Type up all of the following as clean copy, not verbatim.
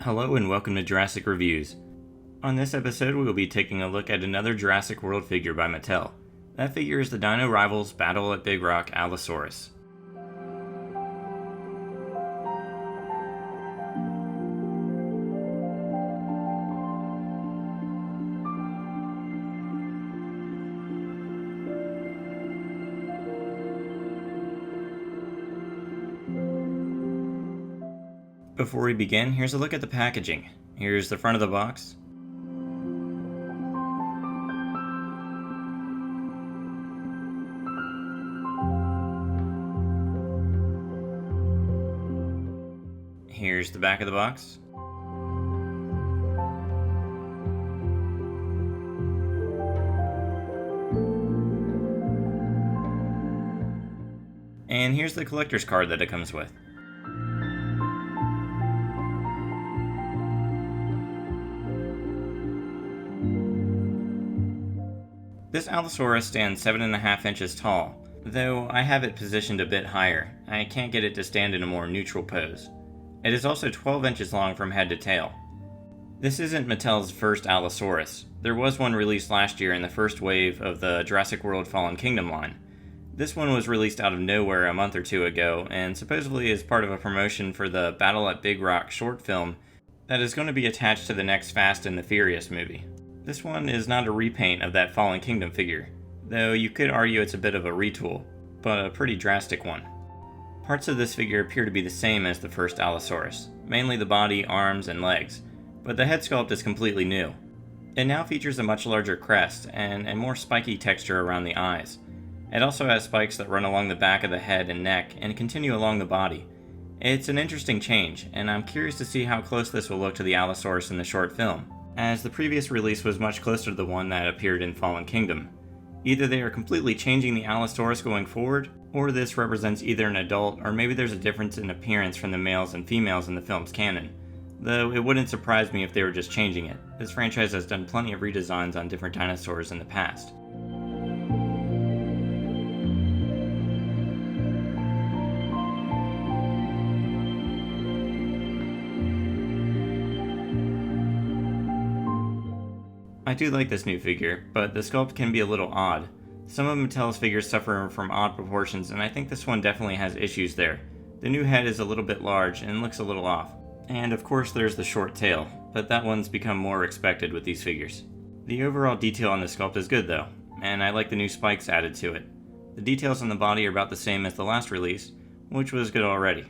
Hello and welcome to Jurassic Reviews. On this episode we will be taking a look at another Jurassic World figure by Mattel. That figure is the Dino Rivals Battle at Big Rock Allosaurus. Before we begin, here's a look at the packaging. Here's the front of the box. Here's the back of the box. And here's the collector's card that it comes with. This Allosaurus stands 7.5 inches tall, though I have it positioned a bit higher. I can't get it to stand in a more neutral pose. It is also 12 inches long from head to tail. This isn't Mattel's first Allosaurus. There was one released last year in the first wave of the Jurassic World Fallen Kingdom line. This one was released out of nowhere a month or two ago, and supposedly is part of a promotion for the Battle at Big Rock short film that is going to be attached to the next Fast and the Furious movie. This one is not a repaint of that Fallen Kingdom figure, though you could argue it's a bit of a retool, but a pretty drastic one. Parts of this figure appear to be the same as the first Allosaurus, mainly the body, arms, and legs, but the head sculpt is completely new. It now features a much larger crest and a more spiky texture around the eyes. It also has spikes that run along the back of the head and neck and continue along the body. It's an interesting change, and I'm curious to see how close this will look to the Allosaurus in the short film, as the previous release was much closer to the one that appeared in Fallen Kingdom. Either they are completely changing the Allosaurus going forward, or this represents either an adult, or maybe there's a difference in appearance from the males and females in the film's canon. Though it wouldn't surprise me if they were just changing it. This franchise has done plenty of redesigns on different dinosaurs in the past. I do like this new figure, but the sculpt can be a little odd. Some of Mattel's figures suffer from odd proportions, and I think this one definitely has issues there. The new head is a little bit large and looks a little off. And of course there's the short tail, but that one's become more expected with these figures. The overall detail on the sculpt is good though, and I like the new spikes added to it. The details on the body are about the same as the last release, which was good already.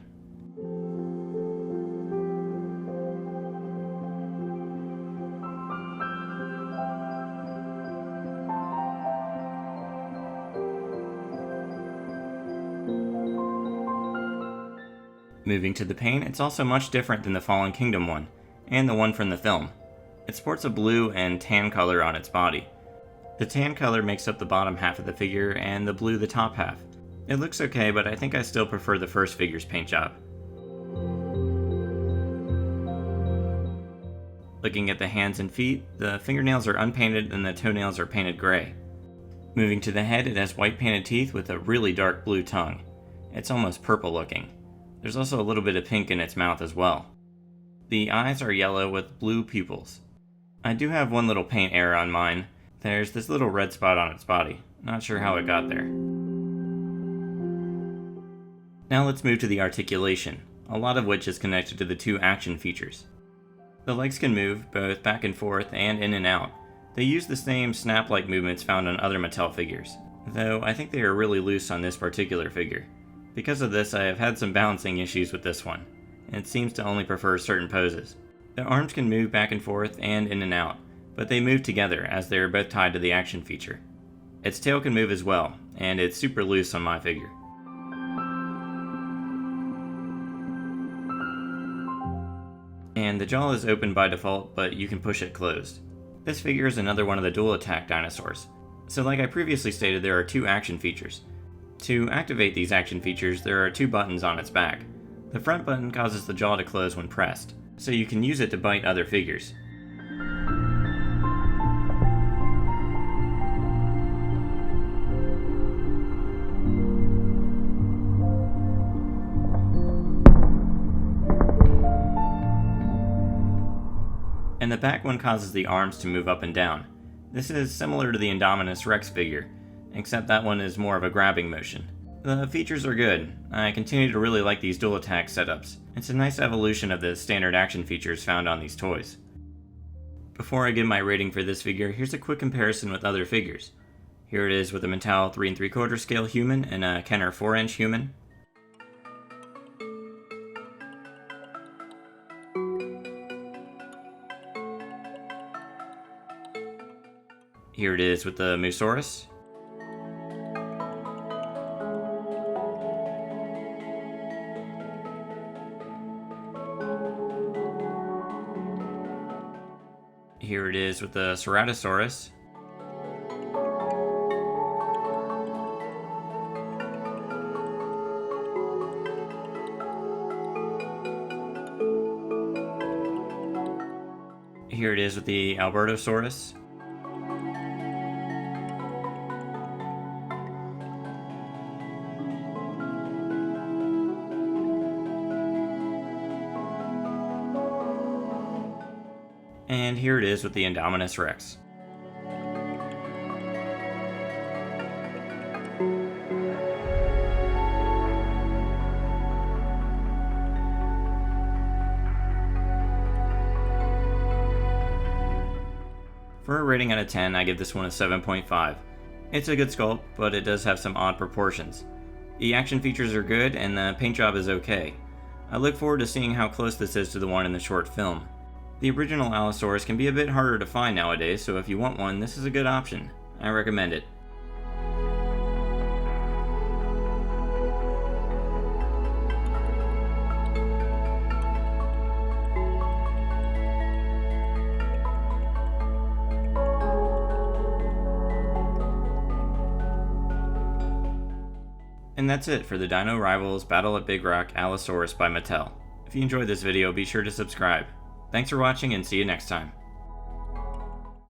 Moving to the paint, it's also much different than the Fallen Kingdom one, and the one from the film. It sports a blue and tan color on its body. The tan color makes up the bottom half of the figure, and the blue the top half. It looks okay, but I think I still prefer the first figure's paint job. Looking at the hands and feet, the fingernails are unpainted and the toenails are painted gray. Moving to the head, it has white painted teeth with a really dark blue tongue. It's almost purple looking. There's also a little bit of pink in its mouth as well. The eyes are yellow with blue pupils. I do have one little paint error on mine. There's this little red spot on its body. Not sure how it got there. Now let's move to the articulation, a lot of which is connected to the two action features. The legs can move, both back and forth and in and out. They use the same snap-like movements found on other Mattel figures, though I think they are really loose on this particular figure. Because of this, I have had some balancing issues with this one. It seems to only prefer certain poses. The arms can move back and forth and in and out, but they move together as they are both tied to the action feature. Its tail can move as well, and it's super loose on my figure. And the jaw is open by default, but you can push it closed. This figure is another one of the dual attack dinosaurs. So like I previously stated, there are two action features. To activate these action features, there are two buttons on its back. The front button causes the jaw to close when pressed, so you can use it to bite other figures. and the back one causes the arms to move up and down. This is similar to the Indominus Rex figure, except that one is more of a grabbing motion. The features are good. I continue to really like these dual attack setups. It's a nice evolution of the standard action features found on these toys. Before I give my rating for this figure, here's a quick comparison with other figures. Here it is with a Mattel 3 3/4 scale human and a Kenner 4-inch human. Here it is with the Allosaurus. Here it is with the Ceratosaurus. Here it is with the Albertosaurus. And here it is with the Indominus Rex. For a rating out of 10, I give this one a 7.5. It's a good sculpt, but it does have some odd proportions. The action features are good, and the paint job is okay. I look forward to seeing how close this is to the one in the short film. The original Allosaurus can be a bit harder to find nowadays, so if you want one, this is a good option. I recommend it. And that's it for the Dino Rivals Battle at Big Rock Allosaurus by Mattel. If you enjoyed this video, be sure to subscribe. Thanks for watching and see you next time.